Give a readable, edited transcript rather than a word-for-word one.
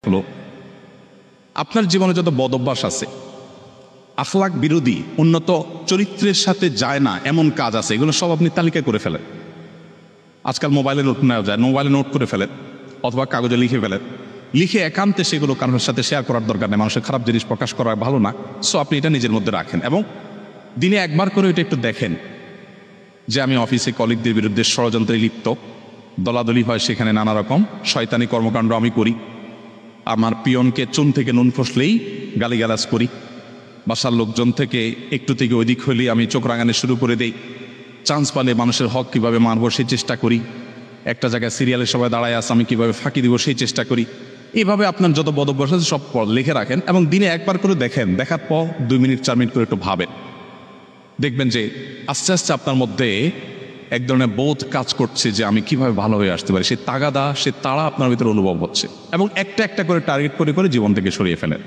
হলো আপনার জীবনে যত বদ অভ্যাস আছে, আখলাক বিরোধী, উন্নত চরিত্রের সাথে যায় না এমন কাজ আছে, এগুলো সব আপনি তালিকা করে ফেলেন। আজকাল মোবাইলে নোট নেওয়া যায়, মোবাইলে নোট করে ফেলেন অথবা কাগজে লিখে ফেলেন। লিখে একান্তে সেগুলো কারোর সাথে শেয়ার করার দরকার নেই, মানুষের খারাপ জিনিস প্রকাশ করা ভালো না। সো আপনি এটা নিজের মধ্যে রাখেন এবং দিনে একবার করে এটা একটু দেখেন যে আমি অফিসে কলিগদের বিরুদ্ধে ষড়যন্ত্রে লিপ্ত, দলাদলি হয়, সেখানে নানা রকম শয়তানি কর্মকাণ্ড আমি করি। আমার পিয়নকে চুন থেকে নুন ফসলেই গালিগালাজ করি, বাসার লোকজন থেকে একটু থেকে ওইদিক হলেই আমি চোখ রাঙানো শুরু করে দেই। চান্স পালে মানুষের হক কীভাবে মারবো সেই চেষ্টা করি, একটা জায়গায় সিরিয়ালের সবাই দাঁড়ায় আছে আমি কীভাবে ফাঁকি দিব সেই চেষ্টা করি। এইভাবে আপনার যত বদ অভ্যাস আছে সব লিখে রাখেন এবং দিনে একবার করে দেখেন, দেখার পর 2 মিনিট 4 মিনিট করে একটু ভাবেন। দেখবেন যে আস্তে আস্তে আপনার মধ্যে এক ধরনের বোধ কাজ করছে যে আমি কিভাবে ভালো হয়ে আসতে পারি, সে তাগাদা, সে তাড়া আপনার ভিতরে অনুভব হচ্ছে এবং একটা একটা করে টার্গেট করে করে জীবন থেকে সরিয়ে ফেলেন।